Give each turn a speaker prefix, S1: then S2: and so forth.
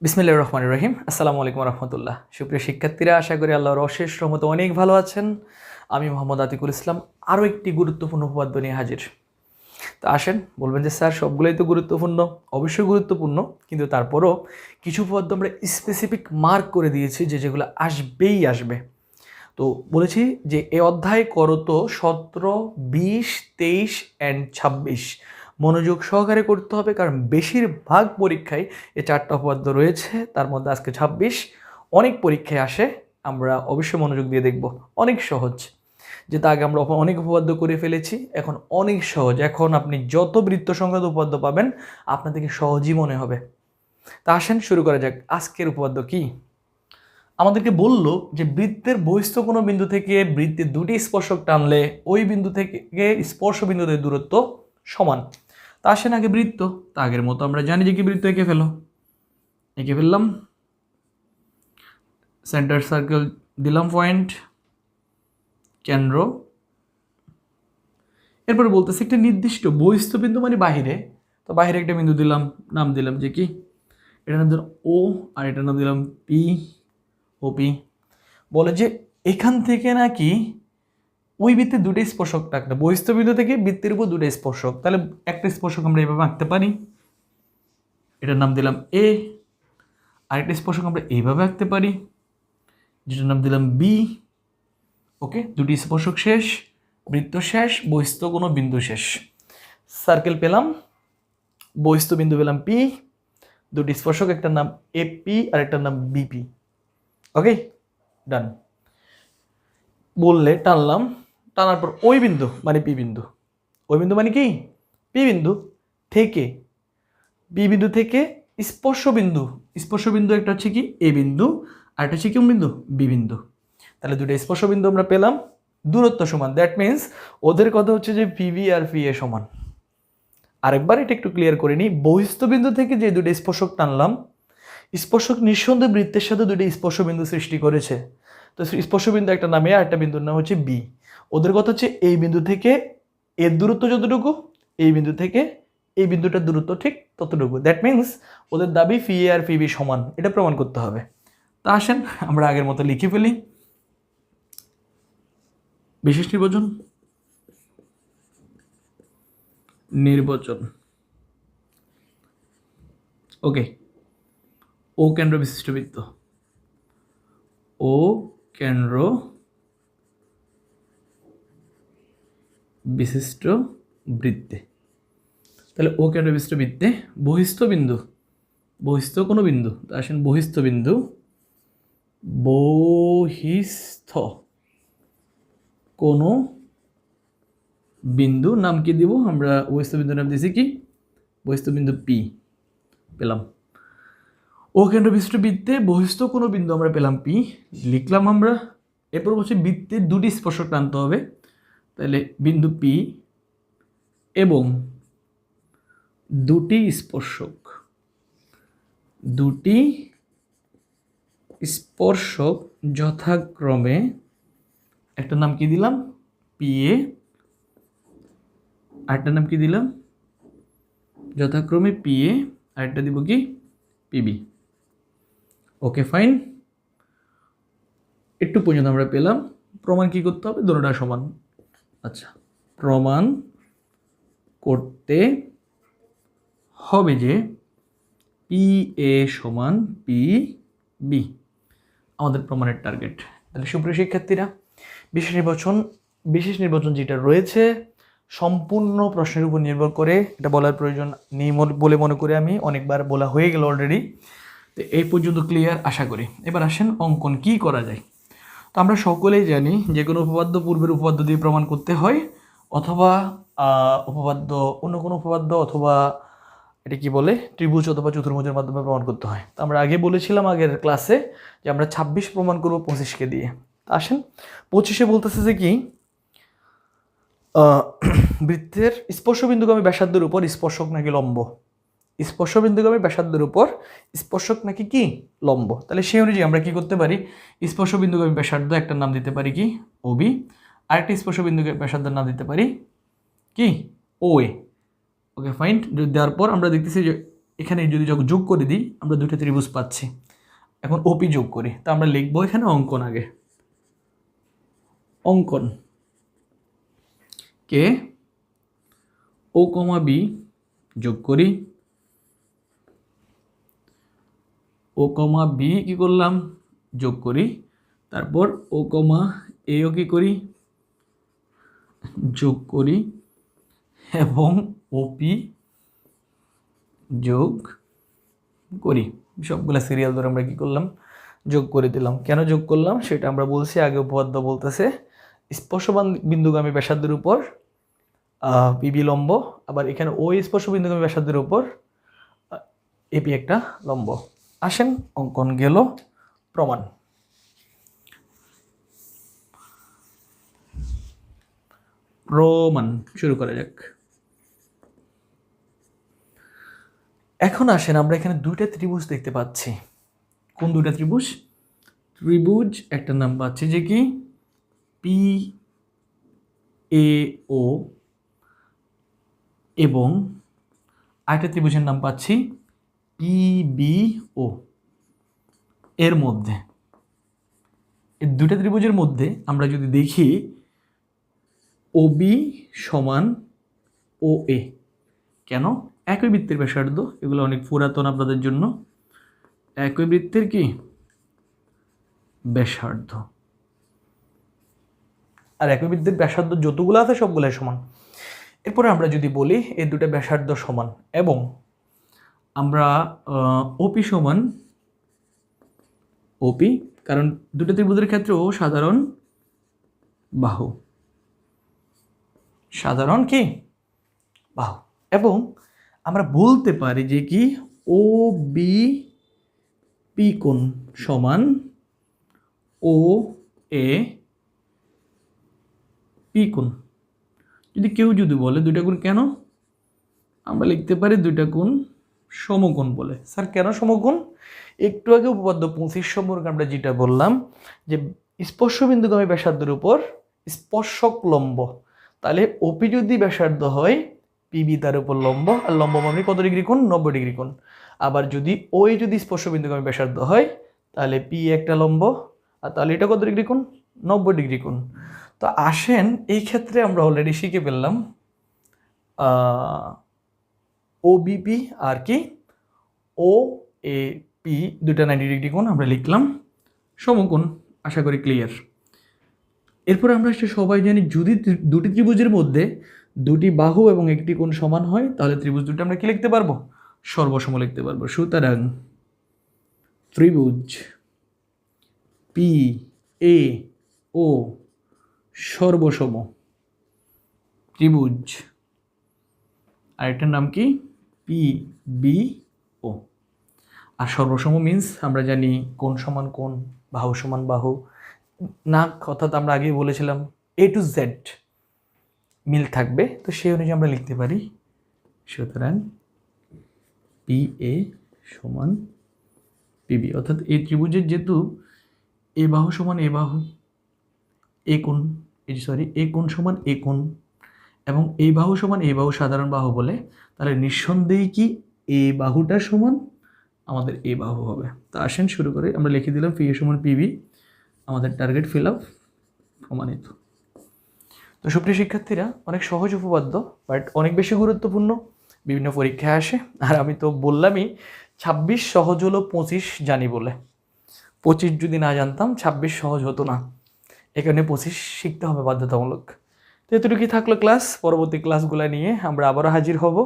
S1: বিসমিল্লাহির রহমানির রহিম। আসসালামু আলাইকুম রহমতুল্লাহ। সুপ্রিয় শিক্ষার্থীরা, আশা করি আল্লাহর অশেষ রহমতে অনেক ভালো আছেন। আমি মোহাম্মদ আতিকুল ইসলাম আরও একটি গুরুত্বপূর্ণ উপপাদ্য নিয়ে হাজির। তো আসেন, বলবেন যে স্যার সবগুলোই তো গুরুত্বপূর্ণ। অবশ্যই গুরুত্বপূর্ণ, কিন্তু তারপরও কিছু উপপাদ্য আমরা স্পেসিফিক মার্ক করে দিয়েছি যেগুলো আসবেই আসবে। তো বলেছি যে এ অধ্যায় করো তো 17, 20, 23 অ্যান্ড 26 মনোযোগ সহকারে করতে হবে, কারণ বেশিরভাগ পরীক্ষায় এই 4টা উপপাদ্য রয়েছে। তার মধ্যে আজকে 26 অনেক পরীক্ষায় আসে, আমরা অবশ্যই মনোযোগ দিয়ে দেখব। অনেক সহজ, যেটা আগে আমরা অনেক উপপাদ্য করে ফেলেছি, এখন অনেক সহজ। এখন আপনি যত বৃত্ত সংক্রান্ত উপপাদ্য পাবেন আপনাদেরকে সহজই মনে হবে। তা আসেন শুরু করা যাক। আজকের উপপাদ্য কি? আমাদেরকে বলল যে বৃত্তের বহিস্থ কোনো বিন্দু থেকে বৃত্তের দুটি স্পর্শক টানলে ওই বিন্দু থেকে স্পর্শ বিন্দুদের দূরত্ব সমান। তা আসেন আগে বৃত্ত। তা আগের মতো আমরা জানি যে কি বৃত্ত এঁকে ফেললাম। সেন্টার সার্কেল দিলাম, পয়েন্ট কেন্দ্র। এরপরে বলতেছে একটা নির্দিষ্ট বহিস্থ বিন্দু মানে বাহিরে। তো বাহিরে একটা বিন্দু দিলাম, নাম দিলাম যে কি, এটার নাম দিলাম ও, আর এটার নাম দিলাম পি, ওপি। বলে যে এখান থেকে নাকি ওই বৃত্তের দুটো স্পর্শক থাকলে বহিস্থ বিন্দু থেকে বৃত্তের উপর দুটো স্পর্শক, তাহলে একটা স্পর্শক আমরা এইভাবে আঁকতে পারি, এটার নাম দিলাম এ। আরেকটা স্পর্শক আমরা এইভাবে আঁকতে পারি, যেটার নাম দিলাম বি। ওকে, দুটি স্পর্শক শেষ, বৃত্ত শেষ, বহিস্থ কোনো বিন্দু শেষ। সার্কেল পেলাম, বহিস্থ বিন্দু পেলাম পি, দুটি স্পর্শক, একটার নাম এপি আর একটার নাম বিপি। ওকে, ডান। বললে টানলাম, টানার পর ওই বিন্দু মানে পি বিন্দু, ওই বিন্দু মানে কি পি বিন্দু থেকে, বি বিন্দু থেকে স্পর্শ বিন্দু একটা হচ্ছে কি এ বিন্দু, আর একটা হচ্ছে কি বিন্দু বি বিন্দু। তাহলে দুটো স্পর্শ বিন্দু আমরা পেলাম, দূরত্ব সমান। দ্যাট মিনস ওদের কথা হচ্ছে যে পিবি আর পি এ সমান। আরেকবার এটা একটু ক্লিয়ার করে নিই, বহিস্থ বিন্দু থেকে যে দুটো স্পর্শক টানলাম, স্পর্শক নিঃসন্দেহে বৃত্তের সাথে দুটো স্পর্শ বিন্দু সৃষ্টি করেছে। তো স্পর্শ বিন্দু একটা নামে, আর একটা বিন্দুর নাম হচ্ছে বি। ওদের কথা হচ্ছে এই বিন্দু থেকে এর দূরত্ব যতটুকু, এই বিন্দু থেকে এই বিন্দুটার দূরত্ব ঠিক ততটুকু। দ্যাট মিনস ওদের দাবি পি এ আর পিবি সমান, এটা প্রমাণ করতে হবে। তা আসেন আমরা আগের মতো লিখে ফেলি। বিশেষ নির্বাচন ওকে, ও কেন্দ্র বিশিষ্ট বৃত্ত, ও কেন্দ্র বিশিষ্ট বৃত্তে। তাহলে ও কেন্দ্র বিশিষ্ট বৃত্তে বহিস্থ কোনো বিন্দু, আসেন বহিস্থ কোনো বিন্দু নাম কি দিব আমরা? বহিস্থ বিন্দুর নাম দিয়েছি কি, বহিস্থ বিন্দু পি পেলাম। ও কেন্দ্র বিশিষ্ট বৃত্তে বহিস্থ কোনো বিন্দু আমরা পেলাম পি, লিখলাম আমরা। এরপর বলছে বৃত্তের দুটি স্পর্শক টানতে হবে, তাহলে বিন্দু পি এবং দুটি স্পর্শক যথাক্রমে, একটা নাম কি দিলাম পি এ, আরেকটা নাম কি দিলাম যথাক্রমে পি এ, আরেকটা দিব কি পিবি। ওকে ফাইন, একটু পর্যন্ত আমরা পেলাম। প্রমাণ কি করতে হবে? দুটোটা সমান। আচ্ছা, প্রমাণ করতে হবে যে পি এ সমান পি বি, আমাদের প্রমাণের টার্গেট। তাহলে সুপ্রিয় শিক্ষার্থীরা, বিশেষ নির্বাচন যেটা রয়েছে সম্পূর্ণ প্রশ্নের উপর নির্ভর করে, এটা বলার প্রয়োজন নেই বলে মনে করি আমি, অনেকবার বলা হয়ে গেল অলরেডি। তো এই পর্যন্ত ক্লিয়ার আশা করি। এবার আসেন অঙ্কন কি করা যায়। তো আমরা সকলেই জানি যে কোনো উপপাদ্য পূর্বের উপপাদ্য দিয়ে প্রমাণ করতে হয়, অথবা অন্য কোনো উপপাদ্য, অথবা এটা কি বলে ত্রিভুজ অথবা চতুর্ভুজের মাধ্যমে প্রমাণ করতে হয়। তো আমরা আগে বলেছিলাম আগের ক্লাসে যে আমরা 26 প্রমাণ করবো 25কে দিয়ে। আসেন 25-এ বলতেছে যে কি, বৃত্তের স্পর্শবিন্দুগামী ব্যাসার্ধের উপর স্পর্শক নাকি লম্ব, স্পর্শবিন্দুগামী ব্যাসার্ধের উপর স্পর্শক নাকি কি লম্ব। তাহলে সেই অনুযায়ী আমরা কি করতে পারি, স্পর্শবিন্দুগামী ব্যাসার্ধ একটা নাম দিতে পারি কি ওবি, আরেকটা স্পর্শবিন্দুগামী ব্যাসার্ধের নাম দিতে পারি কি ও এ। ওকে ফাইন, দেওয়ার পর আমরা দেখতেছি যে এখানে যদি যোগ করে দিই আমরা দুটো ত্রিভুজ পাচ্ছি। এখন ওপি যোগ করি, তা আমরা লিখবো এখানে অঙ্কন আগে, অঙ্কন কে ও কমা বি যোগ করি, ও কমা বি কি করলাম যোগ করি, তারপর ও কমা এও কি করি যোগ করি, এবং ওপি যোগ করি। সবগুলা সিরিয়াল ধরে আমরা কি করলাম যোগ করে দিলাম। কেন যোগ করলাম সেটা আমরা বলছি আগে। উপপাদ্য বলতেছে স্পর্শবান বিন্দুগামী ব্যাসার্ধের উপর পিবি লম্ব, আবার এখানে ওই স্পর্শ বিন্দুগামী ব্যাসার্ধের উপর এপি একটা লম্ব। আসেন অঙ্কন গেল, প্রমাণ। প্রমাণ শুরু করা যাক। এখন আসেন আমরা এখানে দুইটা ত্রিভুজ দেখতে পাচ্ছি। কোন দুইটা ত্রিভুজ? ত্রিভুজ একটা নাম পাচ্ছি যে কি পি এ ও, এবং আরেকটা ত্রিভুজের নাম পাচ্ছি পিবিও। এর মধ্যে এই দুইটা ত্রিভুজের মধ্যে আমরা যদি দেখি ওবি সমান ও এ, কেন? একই বৃত্তের ব্যাসার্ধ, এগুলো অনেক পুরাতন আপনাদের জন্য। একই বৃত্তের কি ব্যাসার্ধ, আর একই বৃত্তের ব্যাসার্ধ যতগুলো আছে সবগুলাই সমান। এরপরে আমরা যদি বলি এই দুটো ব্যাসার্ধ সমান, এবং আমরা ওপি সমান ওপি, কারণ দুটো ত্রিভুজের ক্ষেত্রে ও সাধারণ বাহু, সাধারণ কি বাহু, এবং আমরা বলতে পারি যে কি ও বি পি কোণ সমান ও এ পি কোণ। যদি কেউ যদি বলে দুইটা কোণ কেন, আমরা লিখতে পারি দুইটা কোণ সমকোণ বলে। স্যার কেন সমকোণ? একটু আগে উপপাদ্য 25 সম্পর্কে আমরা যেটা বললাম যে স্পর্শবিন্দুগামী ব্যাসার্ধের উপর স্পর্শক লম্ব, তাহলে ওপি যদি ব্যাসার্ধ হয় পিবি তার উপর লম্ব, আর লম্ব মানে কত ডিগ্রি কোণ? 90 ডিগ্রি কোণ। আবার যদি ওই যদি স্পর্শবিন্দুগামী ব্যাসার্ধ হয় তাহলে পি একটা লম্ব, আর তাহলে এটা কত ডিগ্রি কোণ? 90 ডিগ্রি কোণ। তো আসেন এই ক্ষেত্রে আমরা অলরেডি শিখে ফেললাম ও বিপি আর কি ও এ পি দুটা 90 ডিগ্রি কোণ আমরা লিখলাম সমকোণ। আশা করি ক্লিয়ার। এরপর আমরা সবাই জানি যদি দুটি ত্রিভুজের মধ্যে দুটি বাহু এবং একটি কোণ সমান হয় তাহলে ত্রিভুজ দুটো আমরা কি লিখতে পারবো? সর্বসম লিখতে পারবো। সুতরাং ত্রিভুজ পি এ ও সর্বসম ত্রিভুজ, আরেকটার নাম কি পি বি ও। আর সর্বসম মিন্স আমরা জানি কোণ সমান কোণ, বাহু সমান বাহু, না অর্থাৎ আমরা আগেই বলেছিলাম এ টু জেড মিল থাকবে, তো সেই অনুযায়ী আমরা লিখতে পারি। সুতরাং পি এ সমান পিবি, অর্থাৎ এই ত্রিভুজের যেহেতু এ বাহু সমান এ বাহু, এ কোণ এ কোণ সমান এ কোণ, এবং এই বাহু সমান এই বাহু সাধারণ বাহু বলে, তাহলে নিঃসন্দেহে কি এ বাহুটা সমান আমাদের এ বাহু হবে। তা আসেন শুরু করে, আমরা লিখে দিলাম পি এ সমান পিবি, আমাদের টার্গেট ফিল আপ প্রমাণিত। তো সুপ্রিয় শিক্ষার্থীরা, অনেক সহজ উপপাদ্য বাট অনেক বেশি গুরুত্বপূর্ণ, বিভিন্ন পরীক্ষায় আসে। আর আমি তো বললামই 26 সহজ হলো 25 জানি বলে, 25 যদি না জানতাম 26 সহজ হতো না, এখানে 25 শিখতে হবে বাধ্যতামূলক। তো এতটুকুই থাকলো ক্লাস। পরবর্তী ক্লাসগুলো নিয়ে আমরা আবারও হাজির হব।